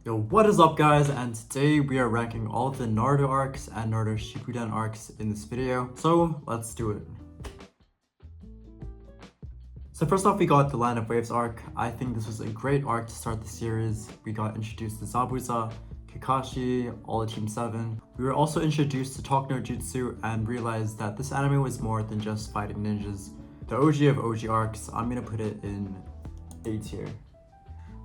Yo, what is up guys, and today we are ranking all of the Naruto arcs and Naruto Shippuden arcs in this video, so let's do it. So first off, we got the Land of Waves arc. I think this was a great arc to start the series. We got introduced to Zabuza, Kakashi, all of Team 7. We were also introduced to Talk no Jutsu and realized that this anime was more than just fighting ninjas. The OG of OG arcs, I'm gonna put it in A tier.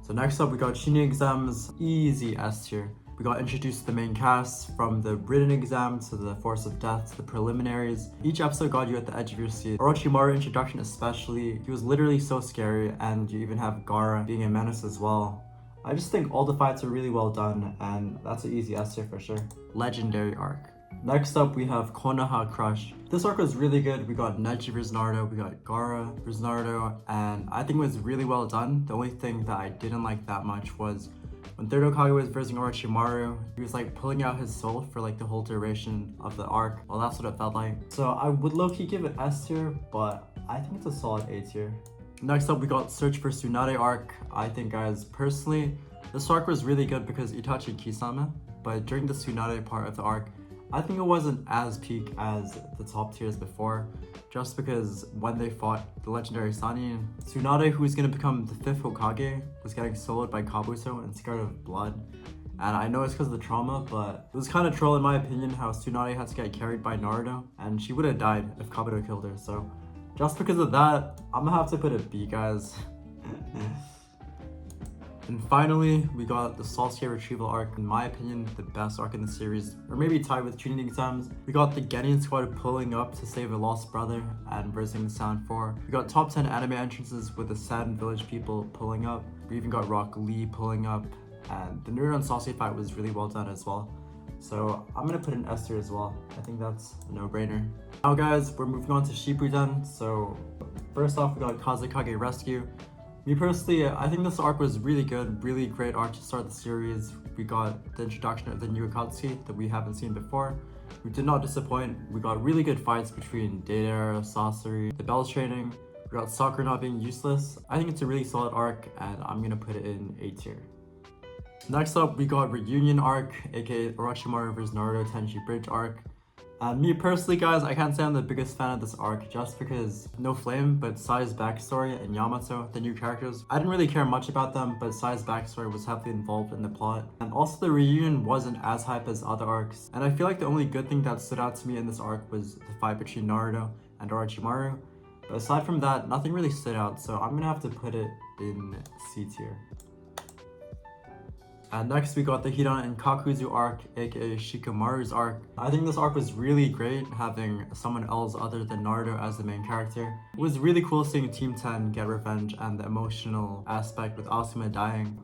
So next up, we got Chunin exams, easy S tier. We got introduced to the main cast, from the written exam to the force of death to the preliminaries. Each episode got you at the edge of your seat. Orochimaru introduction especially, he was literally so scary, and you even have Gaara being a menace as well. I just think all the fights are really well done, and that's an easy S tier for sure. Legendary arc. Next up, we have Konoha Crush. This arc was really good. We got Neji vs Naruto, we got Gaara vs Naruto, and I think it was really well done. The only thing that I didn't like that much was when Third Hokage was versing Orochimaru, he was like pulling out his soul for like the whole duration of the arc. Well, that's what it felt like. So I would low-key give it S tier, but I think it's a solid A tier. Next up, we got Search for Tsunade arc. I think, guys, personally, this arc was really good because Itachi Kisame, but during the Tsunade part of the arc, I think it wasn't as peak as the top tiers before, just because when they fought the legendary Sannin, Tsunade, who's going to become the 5th Hokage, was getting soloed by Kabuto and scared of blood. And I know it's because of the trauma, but it was kind of troll in my opinion how Tsunade had to get carried by Naruto, and she would have died if Kabuto killed her. So just because of that, I'm gonna have to put a B, guys. And finally, we got the Sasuke retrieval arc, in my opinion, the best arc in the series, or maybe tied with Chunin exams. We got the Genin squad pulling up to save a lost brother and versing the Sound 4. We got top 10 anime entrances with the Sadden village people pulling up. We even got Rock Lee pulling up, and the Naruto and Sasuke fight was really well done as well. So I'm gonna put an S tier as well. I think that's a no-brainer. Now guys, we're moving on to Shippuden. So first off, we got Kazekage Rescue. Me personally, I think this arc was really good, really great arc to start the series. We got the introduction of the new Akatsuki that we haven't seen before. We did not disappoint. We got really good fights between Deidara, Sasori, the Bells training. We got Sakura not being useless. I think it's a really solid arc, and I'm gonna put it in A tier. Next up, we got Reunion arc, aka Orochimaru vs Naruto Tenchi Bridge arc. Me personally, guys, I can't say I'm the biggest fan of this arc just because no Flame, but Sai's backstory and Yamato, the new characters, I didn't really care much about them, but Sai's backstory was heavily involved in the plot. And also the reunion wasn't as hype as other arcs. And I feel like the only good thing that stood out to me in this arc was the fight between Naruto and Orochimaru. But aside from that, nothing really stood out, so I'm gonna have to put it in C tier. And next we got the Hidan and Kakuzu arc, aka Shikamaru's arc. I think this arc was really great, having someone else other than Naruto as the main character. It was really cool seeing Team 10 get revenge and the emotional aspect with Asuma dying.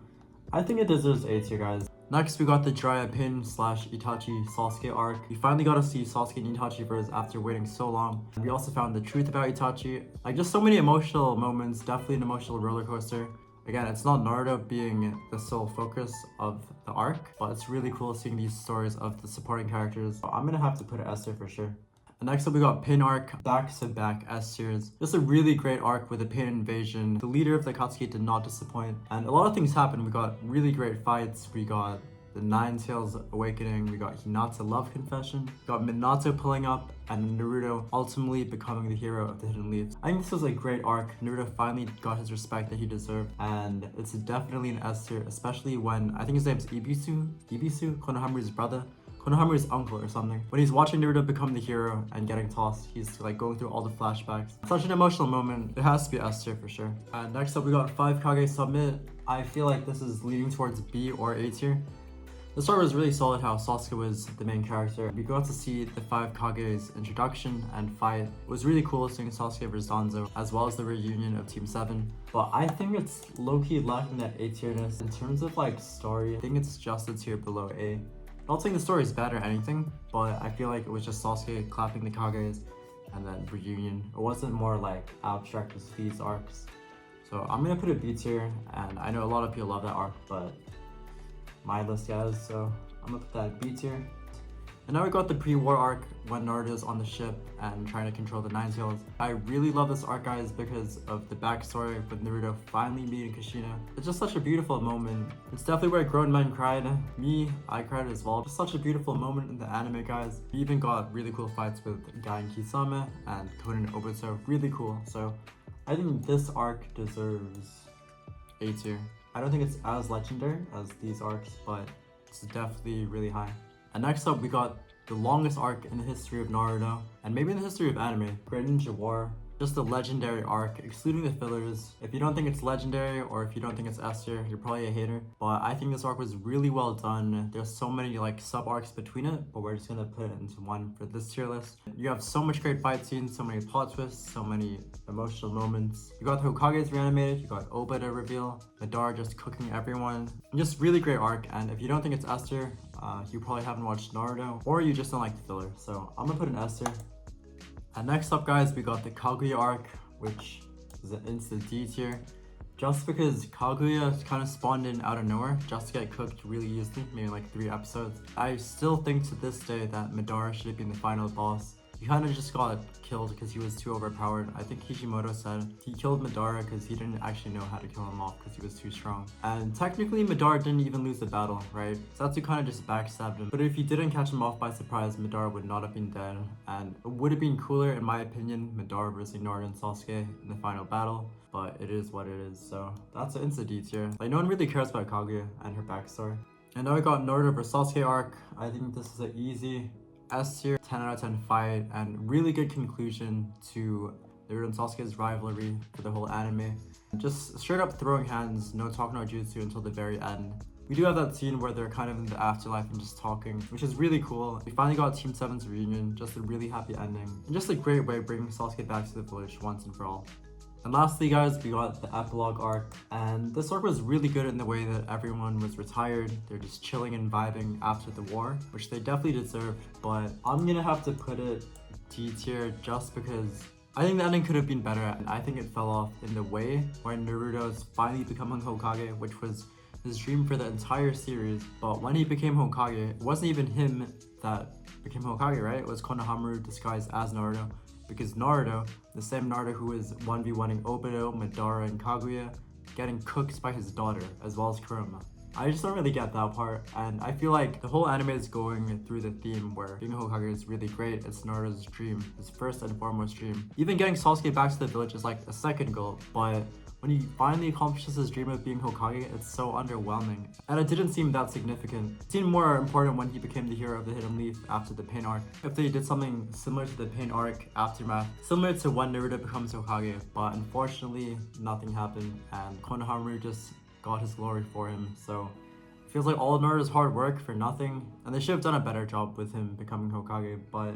I think it deserves A tier, guys. Next we got the Jiraiya Pin / Itachi Sasuke arc. We finally got to see Sasuke and Itachi verse after waiting so long. And we also found the truth about Itachi. Like, just so many emotional moments, definitely an emotional roller coaster. Again, it's not Naruto being the sole focus of the arc, but it's really cool seeing these stories of the supporting characters. So I'm gonna have to put it S tier for sure. And next up, we got Pain arc, back-to-back S tiers. Just a really great arc with the Pain invasion. The leader of the Akatsuki did not disappoint, and a lot of things happened. We got really great fights. We got the Nine Tails Awakening, we got Hinata Love Confession, we got Minato pulling up, and Naruto ultimately becoming the hero of the Hidden Leaves. I think this was a great arc. Naruto finally got his respect that he deserved, and it's definitely an S tier, especially when, I think his name's Ibisu, Konohamaru's brother, Konohamaru's uncle or something. When he's watching Naruto become the hero and getting tossed, he's like going through all the flashbacks. Such an emotional moment. It has to be S tier for sure. And next up, we got 5 Kage Summit. I feel like this is leaning towards B or A tier. The story was really solid how Sasuke was the main character. We got to see the 5 Kage's introduction and fight. It was really cool seeing Sasuke vs Danzo, as well as the reunion of Team 7. But I think it's low-key lacking that A tierness. In terms of like story, I think it's just a tier below A. Not saying the story is bad or anything, but I feel like it was just Sasuke clapping the Kages and then reunion. It wasn't more like abstract as these arcs. So I'm gonna put a B tier, and I know a lot of people love that arc, but my list, guys, so I'm gonna put that B tier. And now we got the pre-war arc when Naruto's on the ship and trying to control the Nine Tails. I really love this arc, guys, because of the backstory with Naruto finally meeting Kushina. It's just such a beautiful moment. It's definitely where grown men cried. I cried as well. Just such a beautiful moment in the anime, guys. We even got really cool fights with Guy and Kisame and Konan and Obito. Really cool. So I think this arc deserves A tier. I don't think it's as legendary as these arcs, but it's definitely really high. And next up, we got the longest arc in the history of Naruto, and maybe in the history of anime, Great Ninja War. Just a legendary arc, excluding the fillers. If you don't think it's legendary, or if you don't think it's S tier, you're probably a hater. But I think this arc was really well done. There's so many like sub-arcs between it, but we're just gonna put it into one for this tier list. You have so much great fight scenes, so many plot twists, so many emotional moments. You got the Hokages reanimated, you got Obito reveal, Madara just cooking everyone. Just really great arc, and if you don't think it's S tier, you probably haven't watched Naruto, or you just don't like the filler. So I'm gonna put an S tier. And next up, guys, we got the Kaguya arc, which is an instant D tier. Just because Kaguya kind of spawned in out of nowhere just to get cooked really easily, maybe like 3 episodes. I still think to this day that Madara should have been the final boss. He kind of just got killed because he was too overpowered. I think Kishimoto said he killed Madara because he didn't actually know how to kill him off because he was too strong. And technically Madara didn't even lose the battle, right? Satsu kind of just backstabbed him. But if he didn't catch him off by surprise, Madara would not have been dead. And it would have been cooler, in my opinion, Madara versus Naruto and Sasuke in the final battle. But it is what it is, so that's an instant D tier. Like, no one really cares about Kaguya and her backstory. And now we got Naruto versus Sasuke arc. I think this is an easy S tier, 10 out of 10 fight, and really good conclusion to Naruto and Sasuke's rivalry for the whole anime. Just straight up throwing hands, no talk, no jutsu until the very end. We do have that scene where they're kind of in the afterlife and just talking, which is really cool. We finally got Team 7's reunion, just a really happy ending, and just a great way of bringing Sasuke back to the village once and for all. And lastly, guys, we got the epilogue arc, and this arc was really good in the way that everyone was retired. They're just chilling and vibing after the war, which they definitely deserved, but I'm gonna have to put it D tier just because I think the ending could have been better, and I think it fell off in the way where Naruto's finally becoming Hokage, which was his dream for the entire series. But when he became Hokage, it wasn't even him that became Hokage, right? It was Konohamaru disguised as Naruto. Because Naruto, the same Naruto who was 1v1ing Obito, Madara, and Kaguya, getting cooked by his daughter, as well as Kurama. I just don't really get that part, and I feel like the whole anime is going through the theme where being Hokage is really great. It's Naruto's dream, his first and foremost dream. Even getting Sasuke back to the village is like a second goal, but when he finally accomplishes his dream of being Hokage, it's so underwhelming. And it didn't seem that significant. It seemed more important when he became the hero of the Hidden Leaf after the Pain arc. If they did something similar to the Pain arc aftermath, similar to when Naruto becomes Hokage, but unfortunately, nothing happened, and Konohamaru just got his glory for him. So it feels like all of Naruto's hard work for nothing, and they should have done a better job with him becoming Hokage, but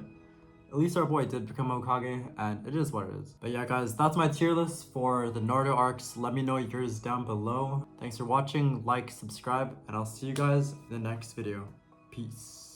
at least our boy did become Hokage, and it is what it is. But yeah, guys, that's my tier list for the Naruto arcs. Let me know yours down below. Thanks for watching, like, subscribe, and I'll see you guys in the next video. Peace.